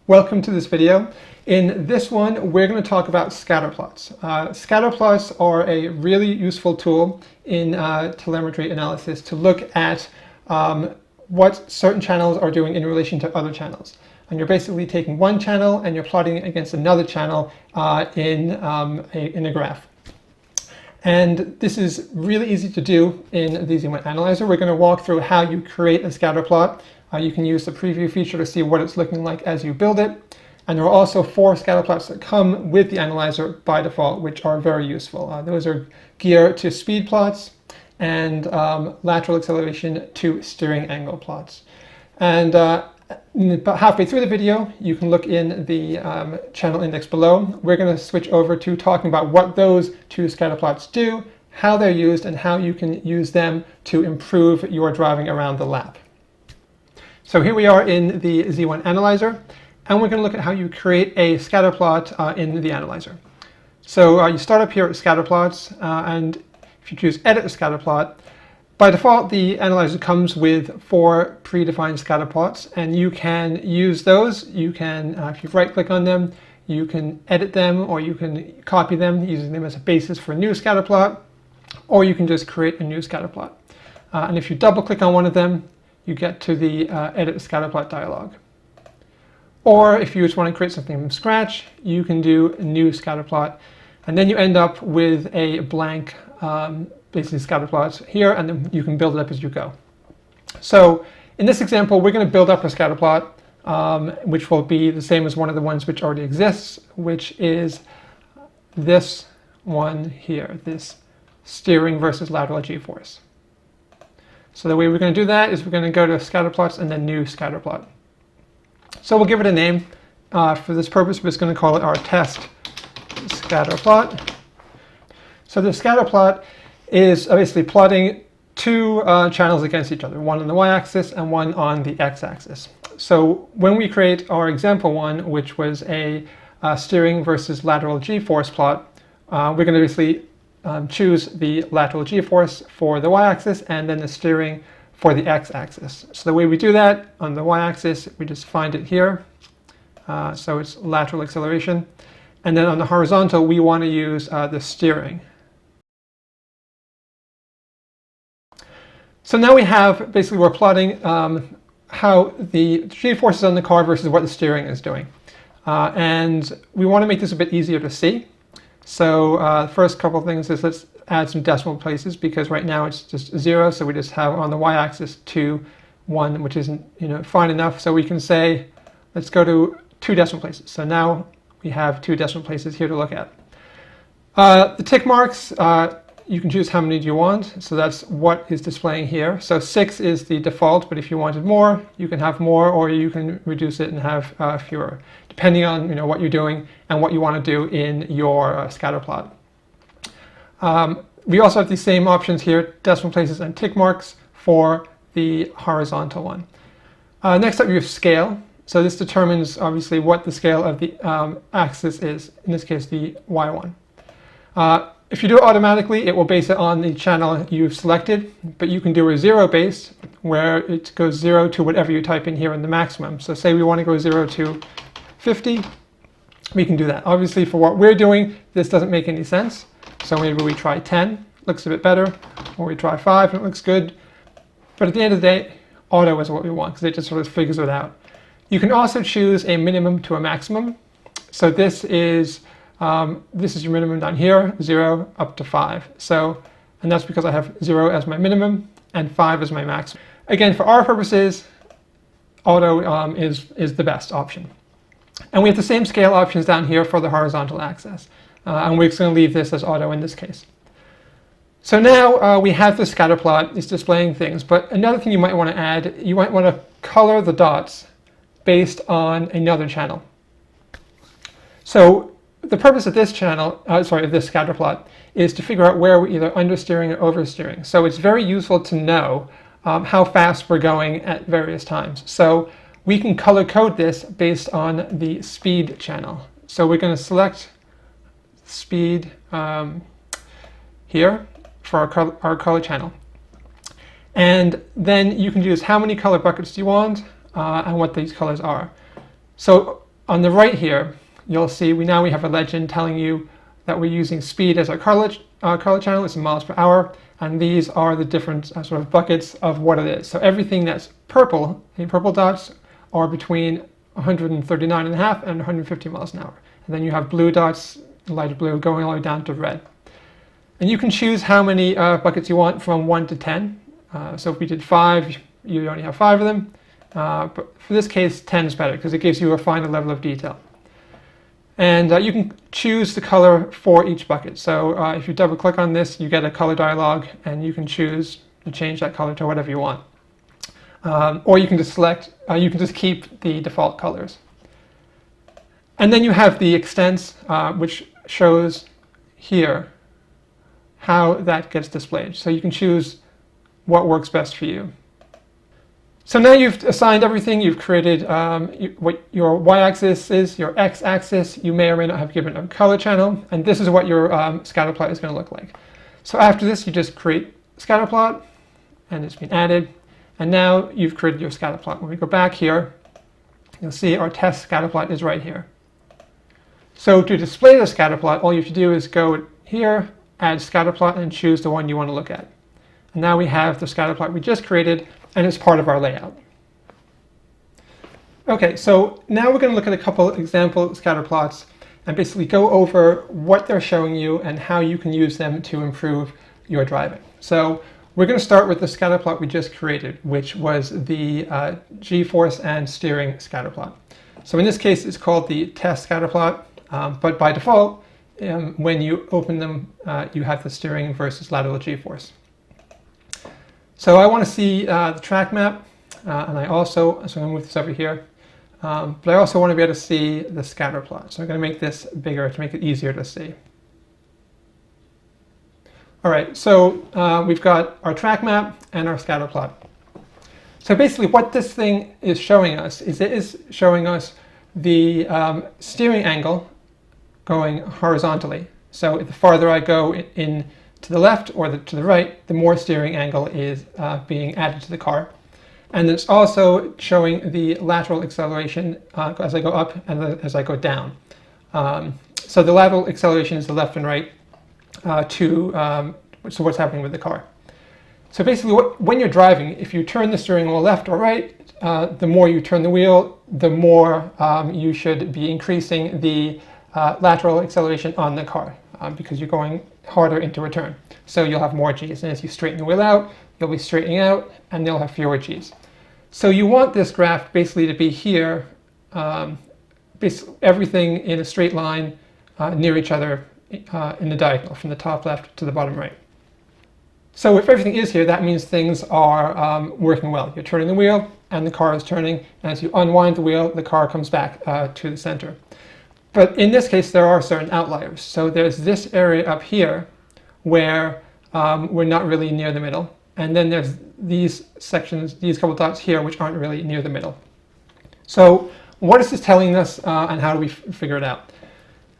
Welcome to this video. In this one, we're going to talk about scatter plots. Scatter plots are a really useful tool in telemetry analysis to look at what certain channels are doing in relation to other channels. And you're basically taking one channel and you're plotting it against another channel in a graph. And this is really easy to do in the Z1 Analyzer. We're going to walk through how you create a scatter plot. You can use the preview feature to see what it's looking like as you build it. And there are also 4 scatter plots that come with the analyzer by default, which are very useful. Those are gear to speed plots and lateral acceleration to steering angle plots. And about halfway through the video, you can look in the channel index below. We're going to switch over to talking about what those 2 scatter plots do, how they're used, and how you can use them to improve your driving around the lap. So here we are in the Z1 Analyzer, and we're going to look at how you create a scatter plot in the analyzer. So you start up here at scatter plots, and if you choose edit a scatter plot, by default the analyzer comes with 4 predefined scatter plots, and you can use those. You can, if you right click on them, you can edit them, or you can copy them using them as a basis for a new scatter plot, or you can just create a new scatter plot. And if you double click on one of them, you get to the edit scatterplot dialog. Or if you just want to create something from scratch, you can do a new scatterplot, and then you end up with a blank basically scatterplot here, and then you can build it up as you go. So in this example, we're going to build up a scatterplot, which will be the same as one of the ones which already exists, which is this one here, this steering versus lateral g-force. So the way we're going to do that is we're going to go to scatter plots and then new scatter plot. So we'll give it a name. For this purpose, we're just going to call it our test scatter plot. So the scatter plot is basically plotting 2 channels against each other, one on the y-axis and one on the x-axis. So when we create our example one, which was a steering versus lateral g-force plot, we're going to basically choose the lateral g-force for the y-axis and then the steering for the x-axis. So the way we do that on the y-axis, we just find it here. So it's lateral acceleration. And then on the horizontal, we want to use the steering. So now we have, basically we're plotting how the g-force is on the car versus what the steering is doing. And we want to make this a bit easier to see. So the first couple of things is let's add some decimal places, because right now it's just 0, so we just have on the y-axis 2, 1, which isn't fine enough. So we can say let's go to 2 decimal places. So now we have 2 decimal places here to look at. The tick marks, you can choose how many do you want. So that's what is displaying here. So 6 is the default, but if you wanted more, you can have more, or you can reduce it and have fewer, depending on what you're doing and what you want to do in your scatter plot. We also have these same options here, decimal places and tick marks for the horizontal one. Next up, you have scale. So this determines obviously what the scale of the axis is, in this case the Y one. If you do it automatically, it will base it on the channel you've selected, but you can do a 0 base, where it goes 0 to whatever you type in here in the maximum. So say we want to go 0 to 50, we can do that. Obviously for what we're doing, this doesn't make any sense. So maybe we try 10, looks a bit better, or we try 5 and it looks good. But at the end of the day, auto is what we want, because it just sort of figures it out. You can also choose a minimum to a maximum. So this is your minimum down here, 0 up to 5. So, and that's because I have 0 as my minimum and 5 as my maximum. Again, for our purposes, auto is the best option. And we have the same scale options down here for the horizontal axis. And we're just going to leave this as auto in this case. So now we have the scatter plot. It's displaying things. But another thing you might want to add, you might want to color the dots based on another channel. So the purpose of this channel, of this scatter plot, is to figure out where we're either understeering or oversteering. So it's very useful to know how fast we're going at various times. So we can color code this based on the speed channel. So we're going to select speed here for our color channel. And then you can choose how many color buckets do you want and what these colors are. So on the right here, you'll see we have a legend telling you that we're using speed as our color channel. It's in miles per hour, and these are the different sort of buckets of what it is. So everything that's purple, the purple dots, are between 139.5 and 150 miles an hour. And then you have blue dots, lighter blue, going all the way down to red. And you can choose how many buckets you want from 1 to 10. So if we did 5, you only have 5 of them. But for this case, 10 is better because it gives you a finer level of detail. And you can choose the color for each bucket. So if you double click on this, you get a color dialog, and you can choose to change that color to whatever you want. Or you can just select, you can just keep the default colors. And then you have the extents, which shows here how that gets displayed. So you can choose what works best for you. So now you've assigned everything. You've created what your y-axis is, your x-axis. You may or may not have given a color channel, and this is what your scatter plot is going to look like. So after this, you just create scatter plot, and it's been added. And now you've created your scatter plot. When we go back here, you'll see our test scatter plot is right here. So to display the scatter plot, all you have to do is go here, add scatter plot, and choose the one you want to look at. And now we have the scatter plot we just created, and it's part of our layout. Okay, so now we're going to look at a couple example scatter plots and basically go over what they're showing you and how you can use them to improve your driving. So we're going to start with the scatter plot we just created, which was the G-force and steering scatter plot. So in this case, it's called the test scatter plot, but by default, when you open them, you have the steering versus lateral G-force. So I want to see the track map, and I also, so I'm going to move this over here, but I also want to be able to see the scatter plot. So I'm going to make this bigger to make it easier to see. All right, so we've got our track map and our scatter plot. So basically what this thing is showing us is it is showing us the steering angle going horizontally. So the farther I go in to the left or to the right, the more steering angle is being added to the car. And it's also showing the lateral acceleration as I go up and as I go down. So the lateral acceleration is the left and right so what's happening with the car. So basically when you're driving, if you turn the steering wheel left or right, the more you turn the wheel, the more you should be increasing the lateral acceleration on the car because you're going harder into a turn. So you'll have more G's. And as you straighten the wheel out, you'll be straightening out and they'll have fewer G's. So you want this graph basically to be here, basically everything in a straight line near each other in the diagonal from the top left to the bottom right. So if everything is here, that means things are working well. You're turning the wheel and the car is turning. And as you unwind the wheel, the car comes back to the center. But in this case, there are certain outliers. So there's this area up here where we're not really near the middle. And then there's these sections, these couple dots here, which aren't really near the middle. So what is this telling us and how do we figure it out?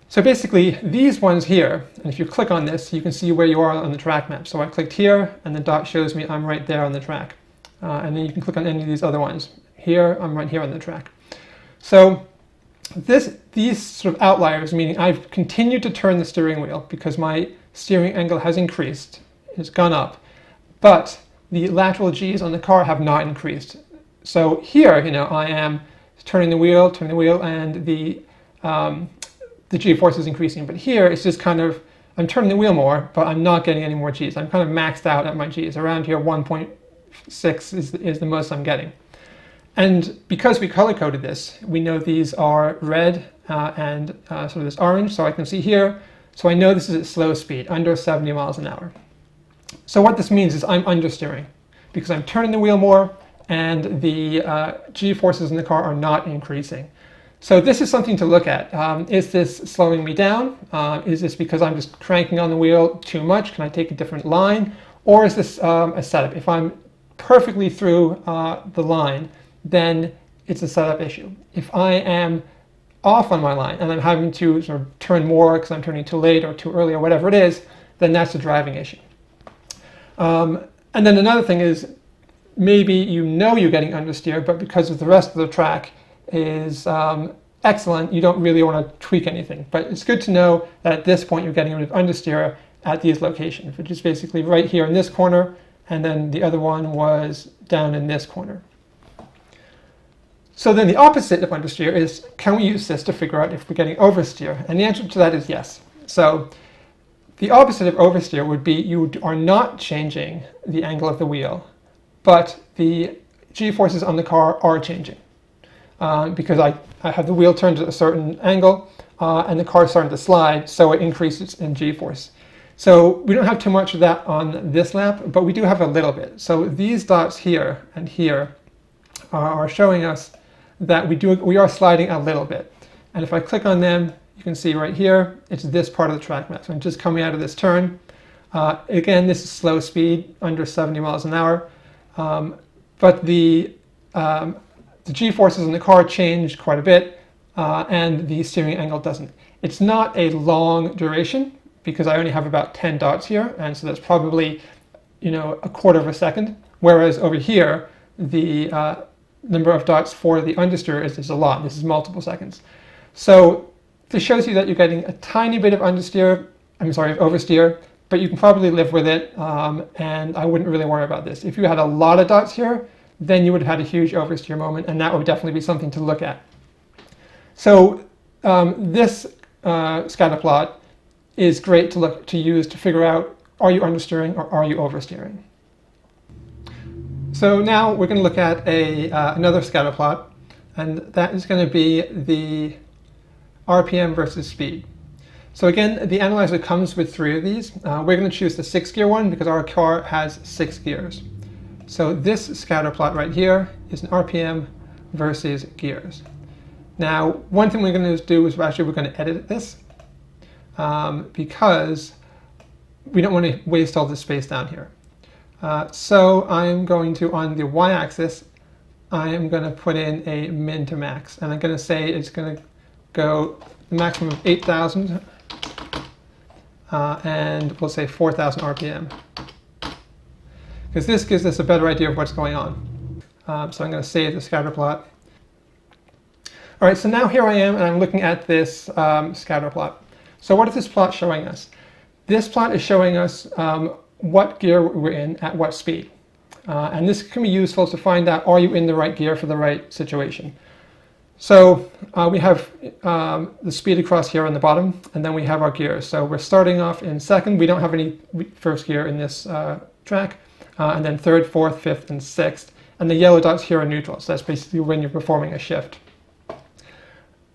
So basically these ones here, and if you click on this, you can see where you are on the track map. So I clicked here and the dot shows me I'm right there on the track. And then you can click on any of these other ones. Here, I'm right here on the track. So these sort of outliers, meaning I've continued to turn the steering wheel because my steering angle has increased, it's gone up, but the lateral G's on the car have not increased. So here, I am turning the wheel, and the G-force is increasing. But here, it's just kind of, I'm turning the wheel more, but I'm not getting any more G's. I'm kind of maxed out at my G's. Around here, 1.6 is the most I'm getting. And because we color-coded this, we know these are red and sort of this orange, so I can see here. So I know this is at slow speed, under 70 miles an hour. So what this means is I'm understeering because I'm turning the wheel more and the G-forces in the car are not increasing. So this is something to look at. Is this slowing me down? Is this because I'm just cranking on the wheel too much? Can I take a different line? Or is this a setup? If I'm perfectly through the line, then it's a setup issue. If I am off on my line and I'm having to sort of turn more because I'm turning too late or too early or whatever it is, then that's a driving issue. And then another thing is maybe you're getting understeer, but because of the rest of the track is excellent. You don't really want to tweak anything, but it's good to know that at this point you're getting rid of understeer at these locations, which is basically right here in this corner, and then the other one was down in this corner. So then the opposite of understeer is, can we use this to figure out if we're getting oversteer? And the answer to that is yes. So the opposite of oversteer would be you are not changing the angle of the wheel, but the g-forces on the car are changing. Because I have the wheel turned at a certain angle and the car is starting to slide, so it increases in g-force. So we don't have too much of that on this lap, but we do have a little bit. So these dots here and here are showing us that we are sliding a little bit. And if I click on them, you can see right here, it's this part of the track map. So I'm just coming out of this turn. Again, this is slow speed, under 70 miles an hour. But the g-forces in the car change quite a bit, and the steering angle doesn't. It's not a long duration because I only have about 10 dots here, and so that's probably, a quarter of a second. Whereas over here, the number of dots for the understeer is a lot. This is multiple seconds. So this shows you that you're getting a tiny bit of oversteer, but you can probably live with it, and I wouldn't really worry about this. If you had a lot of dots here, then you would have had a huge oversteer moment, and that would definitely be something to look at. So this scatter plot is great to use to figure out, are you understeering or are you oversteering? So now we're going to look at another scatter plot, and that is going to be the RPM versus speed. So again, the analyzer comes with 3 of these. We're going to choose the 6-gear one because our car has 6 gears. So this scatter plot right here is an RPM versus gears. Now, one thing we're going to do is we're going to edit this because we don't want to waste all this space down here. So I'm going to, on the y-axis, I am going to put in a min to max, and I'm going to say it's going to go the maximum of 8,000, and we'll say 4,000 RPM. Because this gives us a better idea of what's going on. So I'm going to save the scatter plot. All right, so now here I am, and I'm looking at this scatter plot. So what is this plot showing us? This plot is showing us what gear we're in at what speed. And this can be useful to find out, are you in the right gear for the right situation? So we have the speed across here on the bottom, and then we have our gears. So we're starting off in second. We don't have any first gear in this track. And then third, fourth, fifth, and sixth. And the yellow dots here are neutral. So that's basically when you're performing a shift.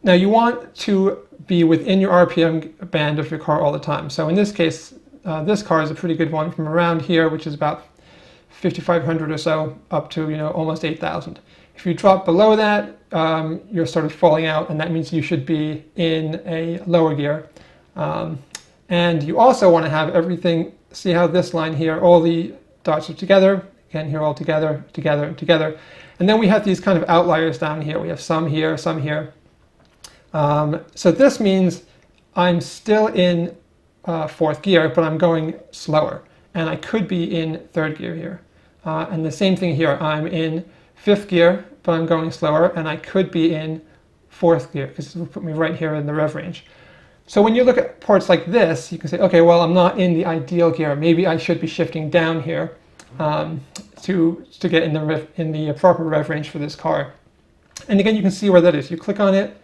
Now you want to be within your RPM band of your car all the time. So in this case, this car is a pretty good one from around here, which is about 5,500 or so, up to almost 8,000. If you drop below that, you're sort of falling out, and that means you should be in a lower gear. And you also want to have everything. See how this line here, all the dots are together. Again, here all together, together, together. And then we have these kind of outliers down here. We have some here, some here. So this means I'm still in fourth gear, but I'm going slower. And I could be in third gear here. And the same thing here. I'm in fifth gear, but I'm going slower. And I could be in fourth gear, because this will put me right here in the rev range. So when you look at parts like this, you can say, okay, well, I'm not in the ideal gear. Maybe I should be shifting down here to get in the proper rev range for this car. And again, you can see where that is. You click on it,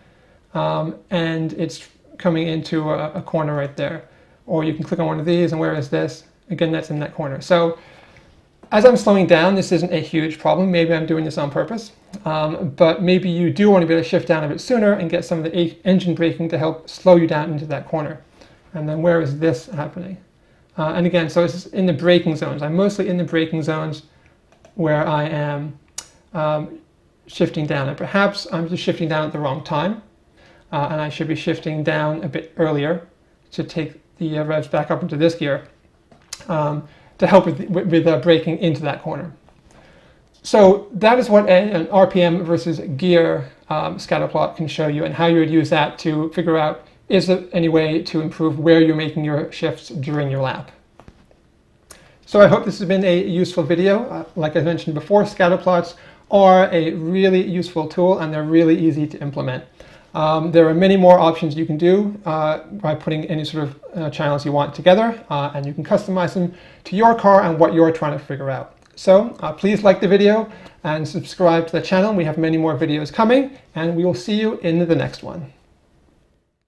and it's coming into a corner right there. Or you can click on one of these, and where is this? Again, that's in that corner. So as I'm slowing down, this isn't a huge problem. Maybe I'm doing this on purpose. But maybe you do want to be able to shift down a bit sooner and get some of the engine braking to help slow you down into that corner. And then where is this happening? And again, so it's in the braking zones. I'm mostly in the braking zones where I am shifting down. And perhaps I'm just shifting down at the wrong time. And I should be shifting down a bit earlier to take the revs back up into this gear to help with braking into that corner. So that is what an RPM versus gear scatter plot can show you, and how you would use that to figure out, is there any way to improve where you're making your shifts during your lap. So I hope this has been a useful video. Like I mentioned before, scatter plots are a really useful tool, and they're really easy to implement. There are many more options you can do by putting any sort of channels you want together, and you can customize them to your car and what you're trying to figure out. So please like the video and subscribe to the channel. We have many more videos coming, and we will see you in the next one.